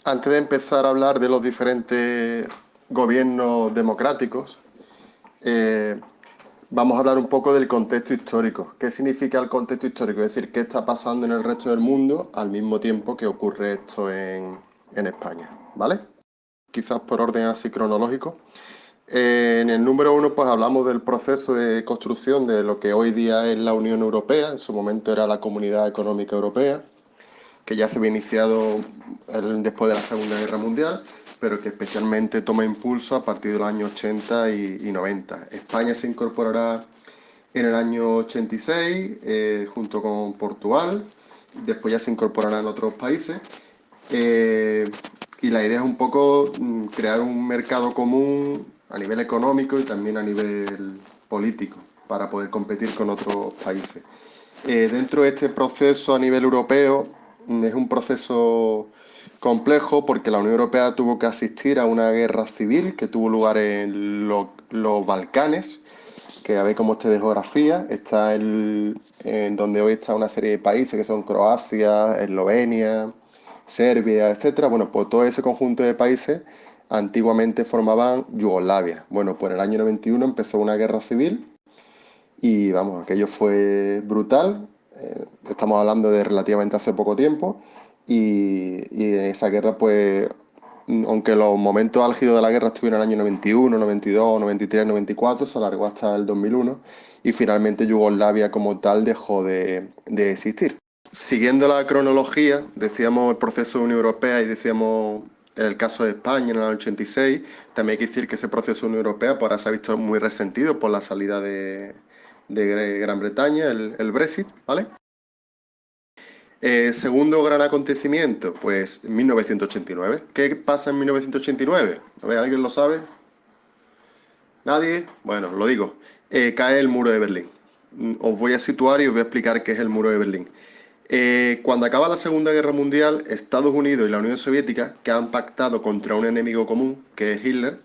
Antes de empezar a hablar de los diferentes gobiernos democráticos, eh, vamos a hablar un poco del contexto histórico. ¿Qué significa el contexto histórico? Es decir, ¿qué está pasando en el resto del mundo al mismo tiempo que ocurre esto en España? ¿Vale? Quizás por orden así cronológico. En el número uno, pues hablamos del proceso de construcción de lo que hoy día es la Unión Europea, en su momento era la Comunidad Económica Europea, que ya se había iniciado después de la Segunda Guerra Mundial, pero que especialmente toma impulso a partir de los años 80 y 90. España se incorporará en el año 86 junto con Portugal, después ya se incorporarán otros países. Y la idea es un poco crear un mercado común a nivel económico y también a nivel político para poder competir con otros países. Dentro de este proceso a nivel europeo es un proceso complejo porque la Unión Europea tuvo que asistir a una guerra civil que tuvo lugar en los Balcanes, que a ver cómo de geografía, está en donde hoy está una serie de países que son Croacia, Eslovenia, Serbia, etcétera. Bueno, pues todo ese conjunto de países antiguamente formaban Yugoslavia. Bueno, pues en el año 91 empezó una guerra civil y vamos, aquello fue brutal. Estamos hablando de relativamente hace poco tiempo. Y en esa guerra, pues, aunque los momentos álgidos de la guerra estuvieron en el año 91, 92, 93, 94, se alargó hasta el 2001 y finalmente Yugoslavia como tal dejó de existir. Siguiendo la cronología, decíamos el proceso de Unión Europea y decíamos en el caso de España en el año 86, también hay que decir que ese proceso de Unión Europea pues, ahora se ha visto muy resentido por la salida de Gran Bretaña, el Brexit, ¿vale? Segundo gran acontecimiento, pues 1989. ¿Qué pasa en 1989? A ver, ¿alguien lo sabe? ¿Nadie? Bueno, lo digo. Cae el muro de Berlín. Os voy a situar y os voy a explicar qué es el muro de Berlín. Cuando acaba la Segunda Guerra Mundial, Estados Unidos y la Unión Soviética, que han pactado contra un enemigo común, que es Hitler,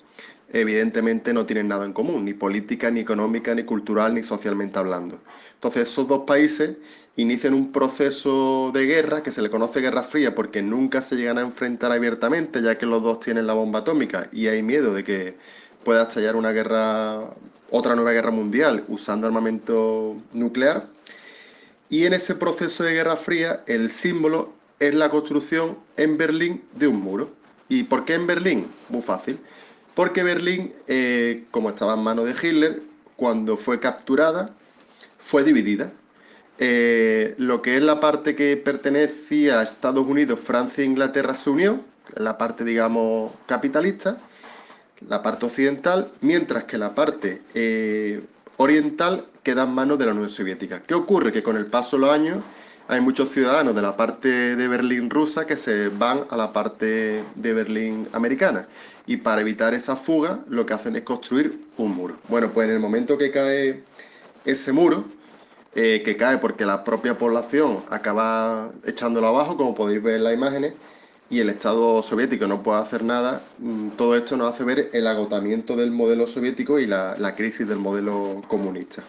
evidentemente no tienen nada en común, ni política, ni económica, ni cultural, ni socialmente hablando. Entonces, esos dos países inician un proceso de guerra que se le conoce Guerra Fría porque nunca se llegan a enfrentar abiertamente, ya que los dos tienen la bomba atómica y hay miedo de que pueda estallar una guerra, otra nueva guerra mundial usando armamento nuclear. Y en ese proceso de Guerra Fría, el símbolo es la construcción en Berlín de un muro. ¿Y por qué en Berlín? Muy fácil. Porque Berlín, como estaba en manos de Hitler, cuando fue capturada, fue dividida. Lo que es la parte que pertenecía a Estados Unidos, Francia e Inglaterra se unió, la parte, digamos, capitalista, la parte occidental, mientras que la parte oriental queda en manos de la Unión Soviética. ¿Qué ocurre? Que con el paso de los años hay muchos ciudadanos de la parte de Berlín rusa que se van a la parte de Berlín americana. Y para evitar esa fuga, lo que hacen es construir un muro. Bueno, pues en el momento que cae ese muro, que cae porque la propia población acaba echándolo abajo, como podéis ver en las imágenes, y el Estado soviético no puede hacer nada, todo esto nos hace ver el agotamiento del modelo soviético y la crisis del modelo comunista.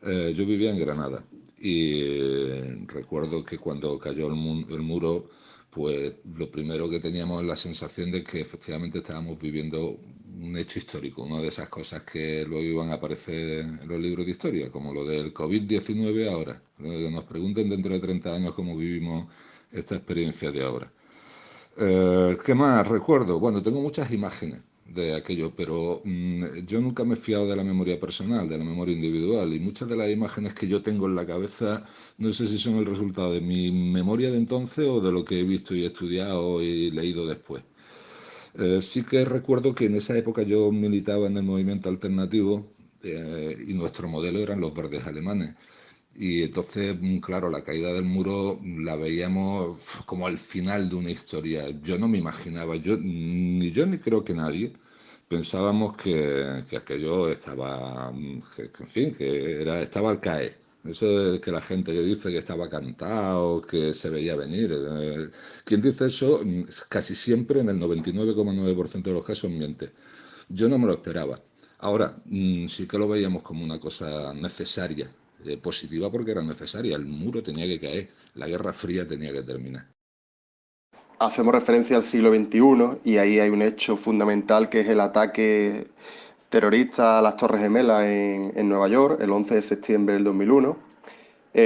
Yo vivía en Granada y recuerdo que cuando cayó el muro, pues lo primero que teníamos es la sensación de que efectivamente estábamos viviendo un hecho histórico, una de esas cosas que luego iban a aparecer en los libros de historia, como lo del COVID-19 ahora. Que nos pregunten dentro de 30 años cómo vivimos esta experiencia de ahora. ¿Qué más recuerdo? Bueno, tengo muchas imágenes de aquello, pero yo nunca me he fiado de la memoria personal, de la memoria individual, y muchas de las imágenes que yo tengo en la cabeza no sé si son el resultado de mi memoria de entonces o de lo que he visto y estudiado y leído después. Sí que recuerdo que en esa época yo militaba en el movimiento alternativo y nuestro modelo eran los verdes alemanes. Y entonces, claro, la caída del muro la veíamos como al final de una historia. Yo no me imaginaba, ni yo ni creo que nadie, pensábamos que aquello estaba, en fin, estaba al caer. Eso de que la gente que dice que estaba cantado, que se veía venir. Quien dice eso, casi siempre, en el 99,9% de los casos, miente. Yo no me lo esperaba. Ahora, sí que lo veíamos como una cosa necesaria, positiva porque era necesaria. El muro tenía que caer, la Guerra Fría tenía que terminar. hacemos referencia al siglo XXI y ahí hay un hecho fundamental que es el ataque terrorista a las Torres Gemelas en Nueva York, el 11 de septiembre del 2001.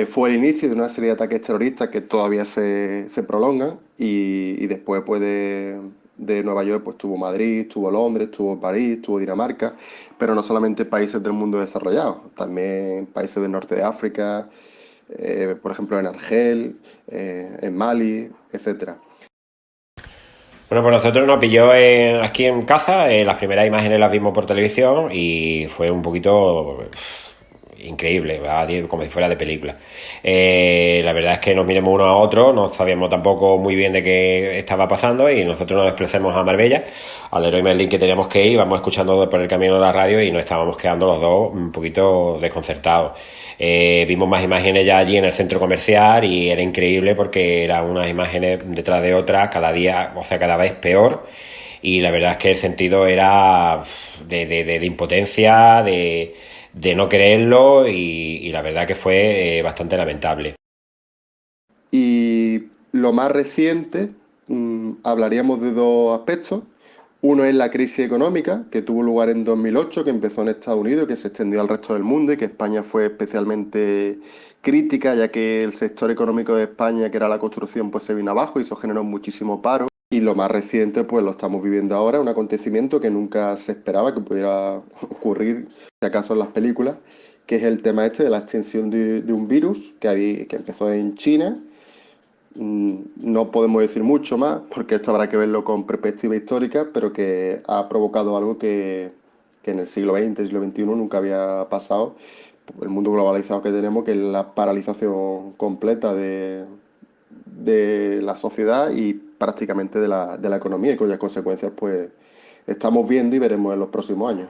Fue el inicio de una serie de ataques terroristas que todavía se prolongan y después pues, de Nueva York pues tuvo Madrid, tuvo Londres, tuvo París, tuvo Dinamarca, pero no solamente países del mundo desarrollado, también países del norte de África, por ejemplo en Argel, en Mali, etcétera. Bueno, pues nosotros nos pilló aquí en casa, las primeras imágenes las vimos por televisión y fue un poquito increíble, ¿verdad? Como si fuera de película. La verdad es que nos miremos uno a otro, no sabíamos tampoco muy bien de qué estaba pasando y nosotros nos desplazamos a Marbella, al Leroy Merlin que teníamos que ir, íbamos escuchando por el camino de la radio y nos estábamos quedando los dos un poquito desconcertados. Vimos más imágenes ya allí en el centro comercial y era increíble porque eran unas imágenes detrás de otras, cada día, o sea, cada vez peor. Y la verdad es que el sentido era de impotencia, de no creerlo y la verdad que fue bastante lamentable. Y lo más reciente, hablaríamos de dos aspectos. Uno es la crisis económica, que tuvo lugar en 2008, que empezó en Estados Unidos, que se extendió al resto del mundo y que España fue especialmente crítica, ya que el sector económico de España, que era la construcción, pues se vino abajo y eso generó muchísimo paro. Y lo más reciente, pues lo estamos viviendo ahora, un acontecimiento que nunca se esperaba que pudiera ocurrir, si acaso en las películas, que es el tema este de la extensión de un virus que empezó en China. No podemos decir mucho más, porque esto habrá que verlo con perspectiva histórica, pero que ha provocado algo que en el siglo XX, siglo XXI nunca había pasado. El mundo globalizado que tenemos, que es la paralización completa de la sociedad y prácticamente de la economía, y cuyas consecuencias pues estamos viendo y veremos en los próximos años.